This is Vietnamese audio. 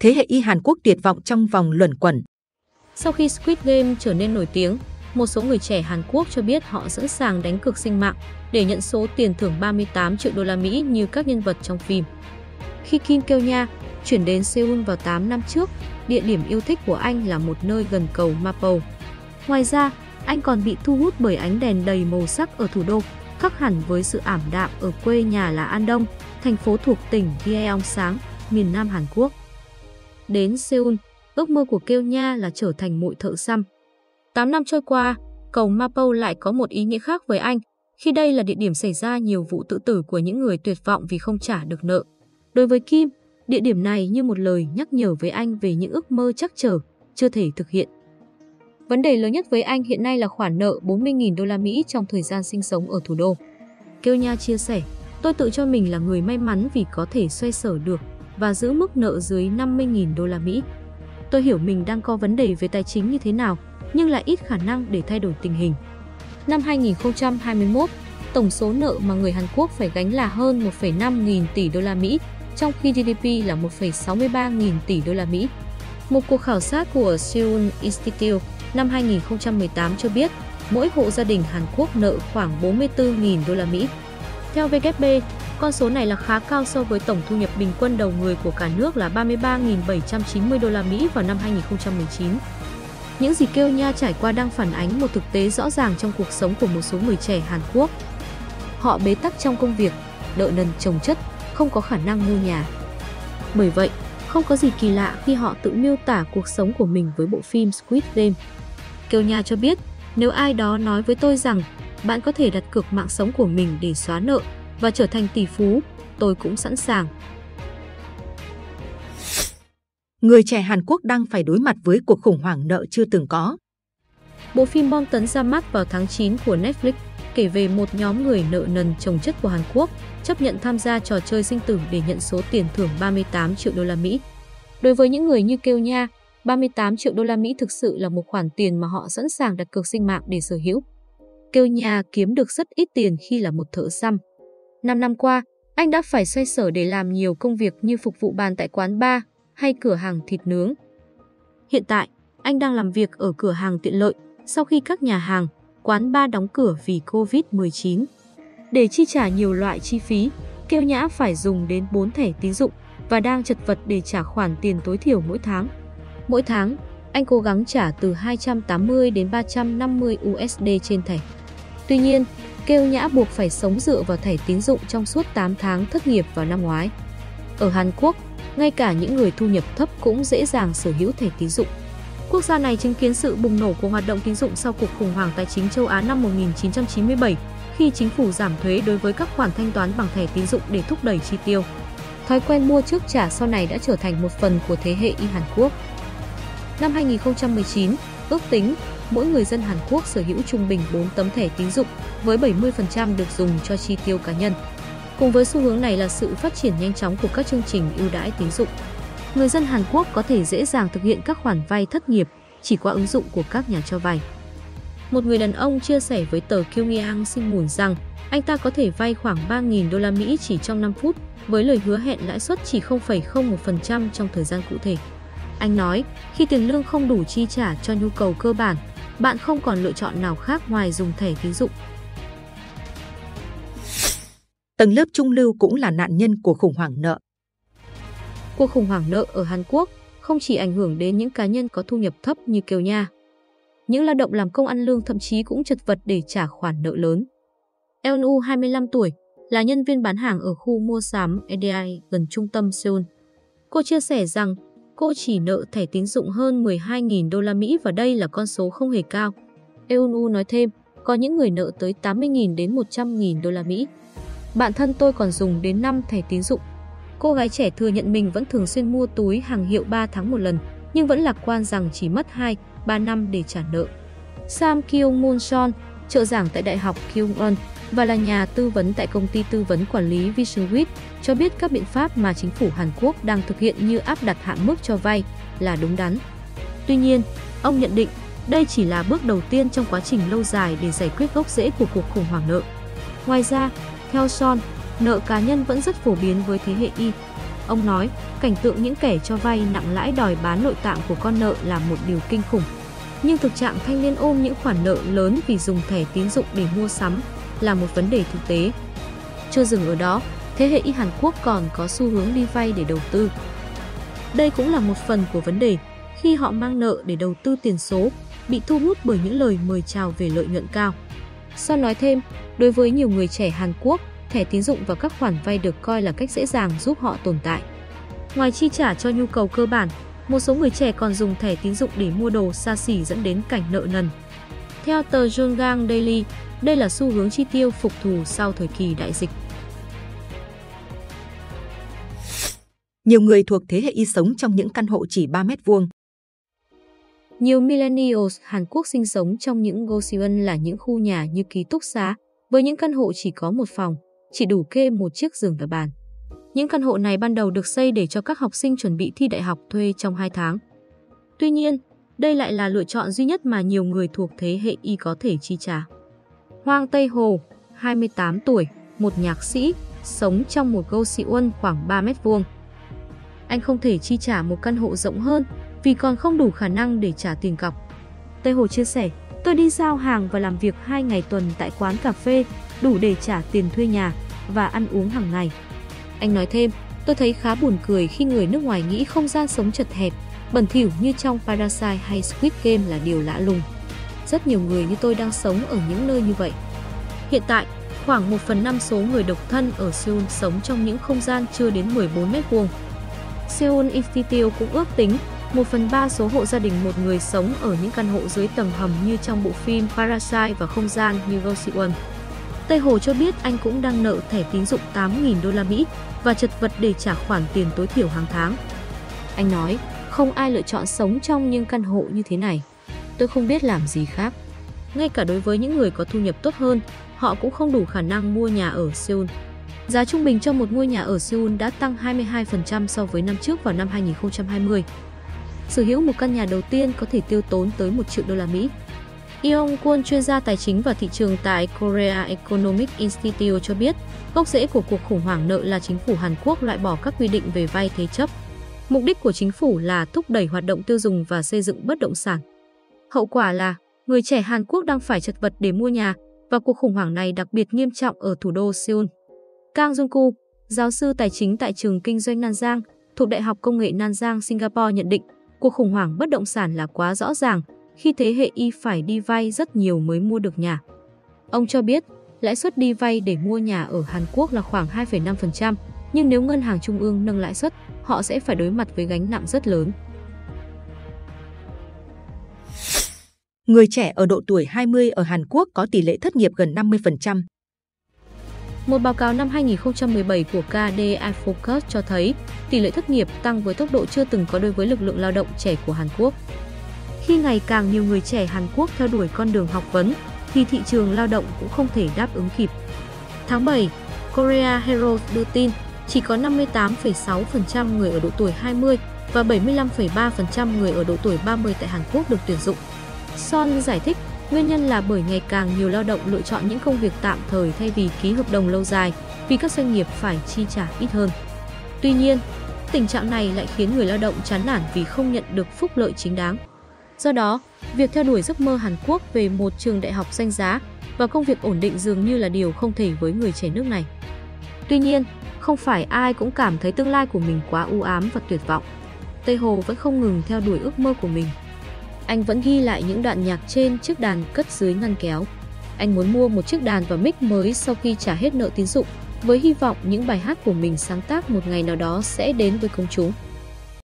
thế hệ Y Hàn Quốc tuyệt vọng trong vòng luẩn quẩn. Sau khi Squid Game trở nên nổi tiếng, một số người trẻ Hàn Quốc cho biết họ sẵn sàng đánh cược sinh mạng để nhận số tiền thưởng 38 triệu đô la Mỹ như các nhân vật trong phim. Khi Kim Keo Nha chuyển đến Seoul vào 8 năm trước, địa điểm yêu thích của anh là một nơi gần cầu Mapo. Ngoài ra, anh còn bị thu hút bởi ánh đèn đầy màu sắc ở thủ đô, khác hẳn với sự ảm đạm ở quê nhà là Andong, thành phố thuộc tỉnh Gyeongsang, miền Nam Hàn Quốc. Đến Seoul, ước mơ của Keo Nha là trở thành mội thợ xăm. 8 năm trôi qua, cầu Mapo lại có một ý nghĩa khác với anh, khi đây là địa điểm xảy ra nhiều vụ tự tử của những người tuyệt vọng vì không trả được nợ. Đối với Kim, địa điểm này như một lời nhắc nhở với anh về những ước mơ trắc trở, chưa thể thực hiện. Vấn đề lớn nhất với anh hiện nay là khoản nợ 40.000 đô la Mỹ trong thời gian sinh sống ở thủ đô. Keo Nha chia sẻ, tôi tự cho mình là người may mắn vì có thể xoay sở được và giữ mức nợ dưới 50.000 đô la Mỹ. Tôi hiểu mình đang có vấn đề về tài chính như thế nào, nhưng lại ít khả năng để thay đổi tình hình. Năm 2021, tổng số nợ mà người Hàn Quốc phải gánh là hơn 1,5 nghìn tỷ đô la Mỹ, trong khi GDP là 1,63 nghìn tỷ đô la Mỹ. Một cuộc khảo sát của Seoul Institute năm 2018 cho biết mỗi hộ gia đình Hàn Quốc nợ khoảng 44.000 đô la Mỹ. Theo WB, con số này là khá cao so với tổng thu nhập bình quân đầu người của cả nước là 33.790 đô la Mỹ vào năm 2019. Những gì Keo Nha trải qua đang phản ánh một thực tế rõ ràng trong cuộc sống của một số người trẻ Hàn Quốc. Họ bế tắc trong công việc, nợ nần chồng chất, không có khả năng mua nhà. Bởi vậy, không có gì kỳ lạ khi họ tự miêu tả cuộc sống của mình với bộ phim Squid Game. Keo Nha cho biết, nếu ai đó nói với tôi rằng bạn có thể đặt cược mạng sống của mình để xóa nợ và trở thành tỷ phú, tôi cũng sẵn sàng. Người trẻ Hàn Quốc đang phải đối mặt với cuộc khủng hoảng nợ chưa từng có. Bộ phim bom tấn ra mắt vào tháng 9 của Netflix kể về một nhóm người nợ nần chồng chất của Hàn Quốc chấp nhận tham gia trò chơi sinh tử để nhận số tiền thưởng 38 triệu đô la Mỹ. Đối với những người như Keo Nha, 38 triệu đô la Mỹ thực sự là một khoản tiền mà họ sẵn sàng đặt cược sinh mạng để sở hữu. Keo Nha kiếm được rất ít tiền khi là một thợ xăm. 5 năm qua, anh đã phải xoay sở để làm nhiều công việc như phục vụ bàn tại quán bar hay cửa hàng thịt nướng. Hiện tại, anh đang làm việc ở cửa hàng tiện lợi sau khi các nhà hàng, quán bar đóng cửa vì Covid-19. Để chi trả nhiều loại chi phí, Keo Nha phải dùng đến 4 thẻ tín dụng và đang chật vật để trả khoản tiền tối thiểu mỗi tháng. Mỗi tháng, anh cố gắng trả từ 280 đến 350 USD trên thẻ. Tuy nhiên, Keo Nha buộc phải sống dựa vào thẻ tín dụng trong suốt 8 tháng thất nghiệp vào năm ngoái. Ở Hàn Quốc, ngay cả những người thu nhập thấp cũng dễ dàng sở hữu thẻ tín dụng. Quốc gia này chứng kiến sự bùng nổ của hoạt động tín dụng sau cuộc khủng hoảng tài chính châu Á năm 1997, khi chính phủ giảm thuế đối với các khoản thanh toán bằng thẻ tín dụng để thúc đẩy chi tiêu. Thói quen mua trước trả sau này đã trở thành một phần của thế hệ Y Hàn Quốc. Năm 2019, ước tính mỗi người dân Hàn Quốc sở hữu trung bình 4 tấm thẻ tín dụng, với 70% được dùng cho chi tiêu cá nhân. Cùng với xu hướng này là sự phát triển nhanh chóng của các chương trình ưu đãi tín dụng. Người dân Hàn Quốc có thể dễ dàng thực hiện các khoản vay thất nghiệp chỉ qua ứng dụng của các nhà cho vay. Một người đàn ông chia sẻ với tờ Kyunghyang Sinmun rằng anh ta có thể vay khoảng 3.000 đô la Mỹ chỉ trong 5 phút với lời hứa hẹn lãi suất chỉ 0,01% trong thời gian cụ thể. Anh nói, khi tiền lương không đủ chi trả cho nhu cầu cơ bản, bạn không còn lựa chọn nào khác ngoài dùng thẻ tín dụng. Tầng lớp trung lưu cũng là nạn nhân của khủng hoảng nợ. Cuộc khủng hoảng nợ ở Hàn Quốc không chỉ ảnh hưởng đến những cá nhân có thu nhập thấp như Keo Nha. Những lao động làm công ăn lương thậm chí cũng chật vật để trả khoản nợ lớn. Eun-woo, 25 tuổi, là nhân viên bán hàng ở khu mua sắm EDI gần trung tâm Seoul. Cô chia sẻ rằng cô chỉ nợ thẻ tín dụng hơn 12.000 đô la Mỹ và đây là con số không hề cao. Eun-woo nói thêm, có những người nợ tới 80.000 đến 100.000 đô la Mỹ. Bạn thân tôi còn dùng đến 5 thẻ tín dụng. Cô gái trẻ thừa nhận mình vẫn thường xuyên mua túi hàng hiệu 3 tháng một lần, nhưng vẫn lạc quan rằng chỉ mất 2-3 năm để trả nợ. Sam Kyung-moon, trợ giảng tại Đại học Kyung-won và là nhà tư vấn tại công ty tư vấn quản lý VisionWeek, cho biết các biện pháp mà chính phủ Hàn Quốc đang thực hiện như áp đặt hạn mức cho vay là đúng đắn. Tuy nhiên, ông nhận định đây chỉ là bước đầu tiên trong quá trình lâu dài để giải quyết gốc rễ của cuộc khủng hoảng nợ. Ngoài ra, theo Son, nợ cá nhân vẫn rất phổ biến với thế hệ Y. Ông nói, cảnh tượng những kẻ cho vay nặng lãi đòi bán nội tạng của con nợ là một điều kinh khủng. Nhưng thực trạng thanh niên ôm những khoản nợ lớn vì dùng thẻ tín dụng để mua sắm là một vấn đề thực tế. Chưa dừng ở đó, thế hệ Y Hàn Quốc còn có xu hướng đi vay để đầu tư. Đây cũng là một phần của vấn đề khi họ mang nợ để đầu tư tiền số, bị thu hút bởi những lời mời chào về lợi nhuận cao. Son nói thêm, đối với nhiều người trẻ Hàn Quốc, thẻ tín dụng và các khoản vay được coi là cách dễ dàng giúp họ tồn tại. Ngoài chi trả cho nhu cầu cơ bản, một số người trẻ còn dùng thẻ tín dụng để mua đồ xa xỉ dẫn đến cảnh nợ nần. Theo tờ Yongang Daily, đây là xu hướng chi tiêu phục thù sau thời kỳ đại dịch. Nhiều người thuộc thế hệ Y sống trong những căn hộ chỉ 3 mét vuông. Nhiều millennials Hàn Quốc sinh sống trong những goseon là những khu nhà như ký túc xá, với những căn hộ chỉ có một phòng, chỉ đủ kê một chiếc giường và bàn. Những căn hộ này ban đầu được xây để cho các học sinh chuẩn bị thi đại học thuê trong 2 tháng. Tuy nhiên, đây lại là lựa chọn duy nhất mà nhiều người thuộc thế hệ Y có thể chi trả. Hwang Tae-ho, 28 tuổi, một nhạc sĩ, sống trong một goseon khoảng 3 mét vuông. Anh không thể chi trả một căn hộ rộng hơn vì còn không đủ khả năng để trả tiền cọc. Tae-ho chia sẻ, tôi đi giao hàng và làm việc 2 ngày tuần tại quán cà phê, đủ để trả tiền thuê nhà và ăn uống hàng ngày. Anh nói thêm, tôi thấy khá buồn cười khi người nước ngoài nghĩ không gian sống chật hẹp, bẩn thỉu như trong Parasite hay Squid Game là điều lạ lùng. Rất nhiều người như tôi đang sống ở những nơi như vậy. Hiện tại, khoảng 1/5 số người độc thân ở Seoul sống trong những không gian chưa đến 14 mét vuông. Seoul Institute cũng ước tính 1/3 số hộ gia đình một người sống ở những căn hộ dưới tầng hầm như trong bộ phim Parasite và không gian như goseon. Tae-ho cho biết anh cũng đang nợ thẻ tín dụng 8.000 đô la Mỹ và chật vật để trả khoản tiền tối thiểu hàng tháng. Anh nói, không ai lựa chọn sống trong những căn hộ như thế này. Tôi không biết làm gì khác. Ngay cả đối với những người có thu nhập tốt hơn, họ cũng không đủ khả năng mua nhà ở Seoul. Giá trung bình cho một ngôi nhà ở Seoul đã tăng 22% so với năm trước vào năm 2020. Sở hữu một căn nhà đầu tiên có thể tiêu tốn tới 1 triệu đô la Mỹ. Yeong Kwon, chuyên gia tài chính và thị trường tại Korea Economic Institute cho biết, gốc rễ của cuộc khủng hoảng nợ là chính phủ Hàn Quốc loại bỏ các quy định về vay thế chấp. Mục đích của chính phủ là thúc đẩy hoạt động tiêu dùng và xây dựng bất động sản. Hậu quả là người trẻ Hàn Quốc đang phải chật vật để mua nhà, và cuộc khủng hoảng này đặc biệt nghiêm trọng ở thủ đô Seoul. Kang Jung-ku, giáo sư tài chính tại trường kinh doanh Nanjang, thuộc Đại học Công nghệ Nanjang, Singapore nhận định, cuộc khủng hoảng bất động sản là quá rõ ràng khi thế hệ Y phải đi vay rất nhiều mới mua được nhà. Ông cho biết, lãi suất đi vay để mua nhà ở Hàn Quốc là khoảng 2,5%, nhưng nếu ngân hàng trung ương nâng lãi suất, họ sẽ phải đối mặt với gánh nặng rất lớn. Người trẻ ở độ tuổi 20 ở Hàn Quốc có tỷ lệ thất nghiệp gần 50%. Một báo cáo năm 2017 của KDI Focus cho thấy tỷ lệ thất nghiệp tăng với tốc độ chưa từng có đối với lực lượng lao động trẻ của Hàn Quốc. Khi ngày càng nhiều người trẻ Hàn Quốc theo đuổi con đường học vấn, thì thị trường lao động cũng không thể đáp ứng kịp. Tháng 7, Korea Herald đưa tin chỉ có 58,6% người ở độ tuổi 20 và 75,3% người ở độ tuổi 30 tại Hàn Quốc được tuyển dụng. Son giải thích, nguyên nhân là bởi ngày càng nhiều lao động lựa chọn những công việc tạm thời thay vì ký hợp đồng lâu dài, vì các doanh nghiệp phải chi trả ít hơn. Tuy nhiên, tình trạng này lại khiến người lao động chán nản vì không nhận được phúc lợi chính đáng. Do đó, việc theo đuổi giấc mơ Hàn Quốc về một trường đại học danh giá và công việc ổn định dường như là điều không thể với người trẻ nước này. Tuy nhiên, không phải ai cũng cảm thấy tương lai của mình quá u ám và tuyệt vọng. Tae-ho vẫn không ngừng theo đuổi ước mơ của mình. Anh vẫn ghi lại những đoạn nhạc trên chiếc đàn cất dưới ngăn kéo. Anh muốn mua một chiếc đàn và mic mới sau khi trả hết nợ tín dụng, với hy vọng những bài hát của mình sáng tác một ngày nào đó sẽ đến với công chúng.